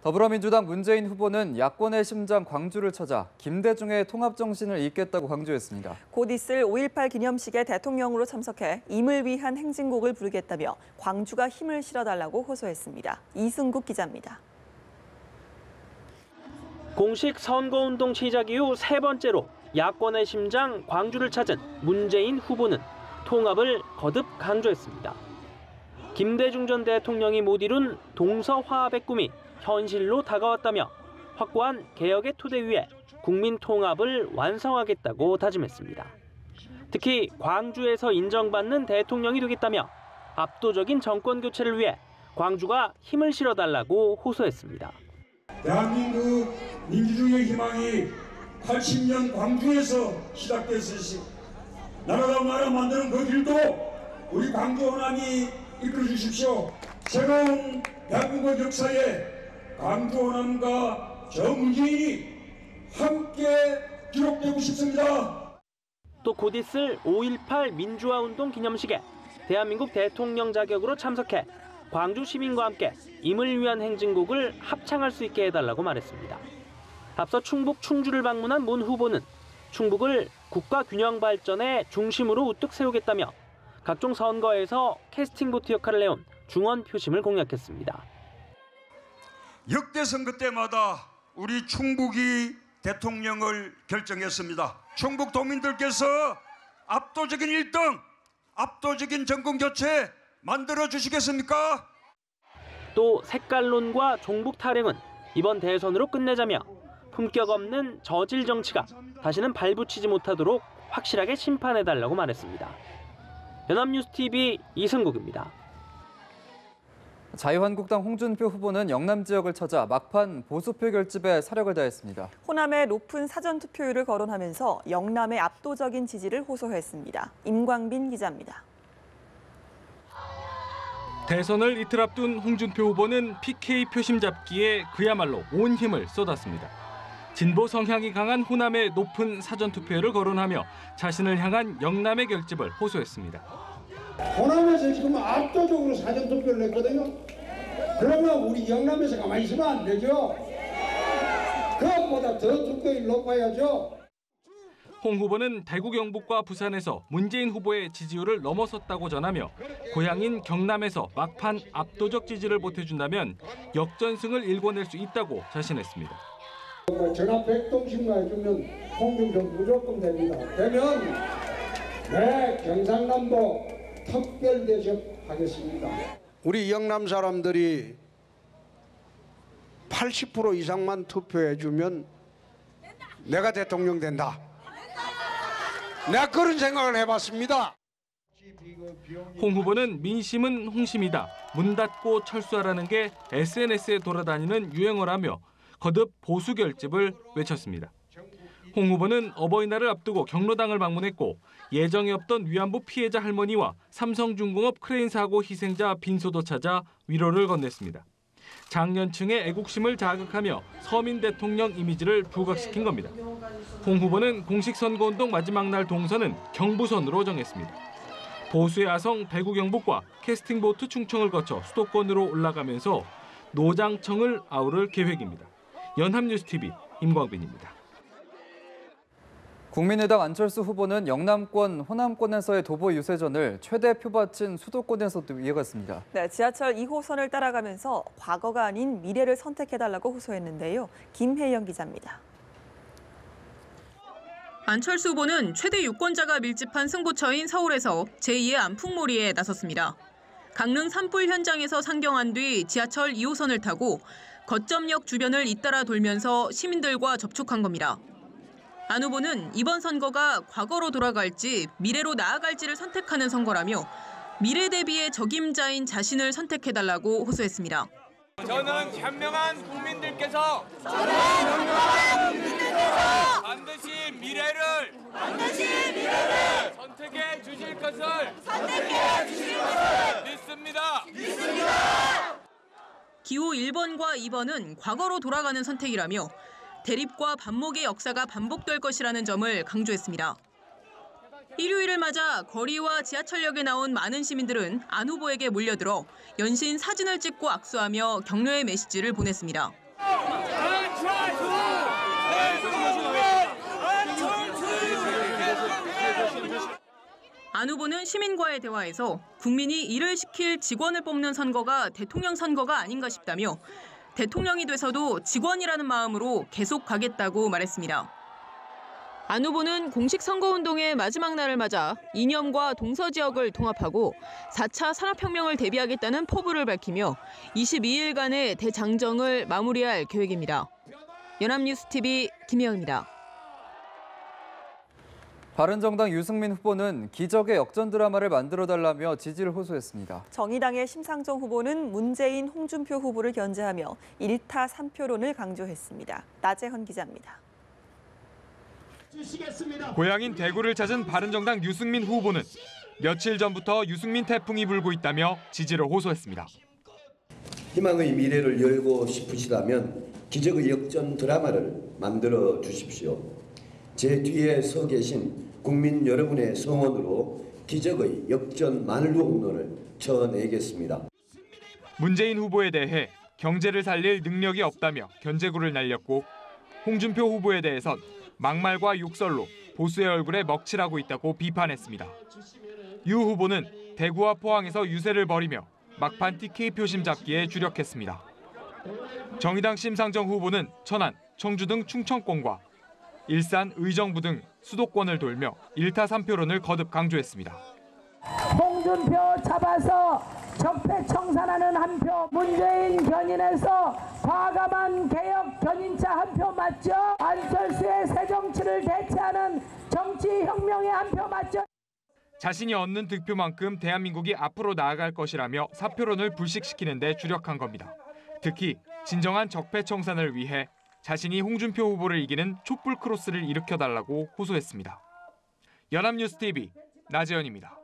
더불어민주당 문재인 후보는 야권의 심장 광주를 찾아 김대중의 통합 정신을 잇겠다고 강조했습니다. 곧 있을 5.18 기념식에 대통령으로 참석해 임을 위한 행진곡을 부르겠다며 광주가 힘을 실어달라고 호소했습니다. 이승국 기자입니다. 공식 선거운동 시작 이후 세 번째로 야권의 심장 광주를 찾은 문재인 후보는 통합을 거듭 강조했습니다. 김대중 전 대통령이 못 이룬 동서화합의 꿈이 현실로 다가왔다며 확고한 개혁의 토대 위에 국민 통합을 완성하겠다고 다짐했습니다. 특히 광주에서 인정받는 대통령이 되겠다며 압도적인 정권 교체를 위해 광주가 힘을 실어달라고 호소했습니다. 대한민국 민주주의의 희망이 80년 광주에서 시작됐으니 나라가 나라 만드는 그 길도 우리 광주 호남이 이끌어 주십시오. 새로운 대한민국 역사에 광주 호남과 저 문재인이 함께 기록되고 싶습니다. 또 곧 있을 5.18 민주화운동 기념식에 대한민국 대통령 자격으로 참석해 광주 시민과 함께 임을 위한 행진곡을 합창할 수 있게 해달라고 말했습니다. 앞서 충북 충주를 방문한 문 후보는 충북을 국가 균형 발전의 중심으로 우뚝 세우겠다며 각종 선거에서 캐스팅 보트 역할을 해온 중원 표심을 공약했습니다. 역대 선거 때마다 우리 충북이 대통령을 결정했습니다. 충북 도민들께서 압도적인 1등, 압도적인 정권 교체 만들어 주시겠습니까? 또 색깔론과 종북 타령은 이번 대선으로 끝내자며 품격 없는 저질 정치가 다시는 발붙이지 못하도록 확실하게 심판해달라고 말했습니다. 연합뉴스TV 이승국입니다. 자유한국당 홍준표 후보는 영남 지역을 찾아 막판 보수표 결집에 사력을 다했습니다. 호남의 높은 사전투표율을 거론하면서 영남의 압도적인 지지를 호소했습니다. 임광빈 기자입니다. 대선을 이틀 앞둔 홍준표 후보는 PK 표심 잡기에 그야말로 온 힘을 쏟았습니다. 진보 성향이 강한 호남의 높은 사전투표율을 거론하며 자신을 향한 영남의 결집을 호소했습니다. 호남에서 지금 압도적으로 사전투표를 냈거든요. 그러면 우리 영남에서 가만히 있으면 안 되죠. 그것보다 더 투표율이 높아야죠. 홍 후보는 대구, 경북과 부산에서 문재인 후보의 지지율을 넘어섰다고 전하며 고향인 경남에서 막판 압도적 지지를 보태준다면 역전승을 일궈낼 수 있다고 자신했습니다. 전화 100통씩만 해주면 홍준표 무조건 됩니다. 되면 경상남도 특별 대접하겠습니다. 우리 영남 사람들이 80% 이상만 투표해주면 내가 대통령 된다. 내가 그런 생각을 해봤습니다. 홍 후보는 민심은 홍심이다. 문 닫고 철수하라는 게 SNS에 돌아다니는 유행어라며 거듭 보수 결집을 외쳤습니다. 홍 후보는 어버이날을 앞두고 경로당을 방문했고 예정이 없던 위안부 피해자 할머니와 삼성중공업 크레인 사고 희생자 빈소도 찾아 위로를 건넸습니다. 장년층의 애국심을 자극하며 서민 대통령 이미지를 부각시킨 겁니다. 홍 후보는 공식 선거운동 마지막 날 동선은 경부선으로 정했습니다. 보수의 아성 대구 경북과 캐스팅보트 충청을 거쳐 수도권으로 올라가면서 노장청을 아우를 계획입니다. 연합뉴스TV 임광빈입니다. 국민의당 안철수 후보는 영남권, 호남권에서의 도보 유세전을 최대 표밭인 수도권에서도 이어갔습니다. 네, 지하철 2호선을 따라가면서 과거가 아닌 미래를 선택해달라고 호소했는데요. 김혜영 기자입니다. 안철수 후보는 최대 유권자가 밀집한 승부처인 서울에서 제2의 안풍몰이에 나섰습니다. 강릉 산불 현장에서 상경한 뒤 지하철 2호선을 타고 거점역 주변을 잇따라 돌면서 시민들과 접촉한 겁니다. 안 후보는 이번 선거가 과거로 돌아갈지 미래로 나아갈지를 선택하는 선거라며 미래 대비의 적임자인 자신을 선택해달라고 호소했습니다. 저는 현명한 국민들께서 반드시 미래를 선택해 주실 것을 믿습니다. 기호 1번과 2번은 과거로 돌아가는 선택이라며 대립과 반목의 역사가 반복될 것이라는 점을 강조했습니다. 일요일을 맞아 거리와 지하철역에 나온 많은 시민들은 안 후보에게 몰려들어 연신 사진을 찍고 악수하며 격려의 메시지를 보냈습니다. 안 후보는 시민과의 대화에서 국민이 일을 시킬 직원을 뽑는 선거가 대통령 선거가 아닌가 싶다며 대통령이 돼서도 직원이라는 마음으로 계속 가겠다고 말했습니다. 안 후보는 공식 선거운동의 마지막 날을 맞아 이념과 동서 지역을 통합하고 4차 산업혁명을 대비하겠다는 포부를 밝히며 22일간의 대장정을 마무리할 계획입니다. 연합뉴스TV 김혜영입니다. 바른정당 유승민 후보는 기적의 역전 드라마를 만들어달라며 지지를 호소했습니다. 정의당의 심상정 후보는 문재인, 홍준표 후보를 견제하며 1타 3표론을 강조했습니다. 나재헌 기자입니다. 고향인 대구를 찾은 바른정당 유승민 후보는 며칠 전부터 유승민 태풍이 불고 있다며 지지를 호소했습니다. 희망의 미래를 열고 싶으시다면 기적의 역전 드라마를 만들어 주십시오. 제 뒤에 서 계신 국민 여러분의 성원으로 기적의 역전 만루 홈런을 쳐내겠습니다. 문재인 후보에 대해 경제를 살릴 능력이 없다며 견제구를 날렸고 홍준표 후보에 대해선 막말과 욕설로 보수의 얼굴에 먹칠하고 있다고 비판했습니다. 유 후보는 대구와 포항에서 유세를 벌이며 막판 TK 표심 잡기에 주력했습니다. 정의당 심상정 후보는 천안, 청주 등 충청권과 일산, 의정부 등 수도권을 돌며 1타 3표론을 거듭 강조했습니다. 홍준표 잡아서 적폐청산하는 한 표, 문재인 견인해서 과감한 개혁 견인차 한 표 맞죠? 안철수의 새정치를 대체하는 정치혁명의 한 표 맞죠? 자신이 얻는 득표만큼 대한민국이 앞으로 나아갈 것이라며 사표론을 불식시키는 데 주력한 겁니다. 특히 진정한 적폐청산을 위해 자신이 홍준표 후보를 이기는 촛불 크로스를 일으켜달라고 호소했습니다. 연합뉴스TV 나재헌입니다.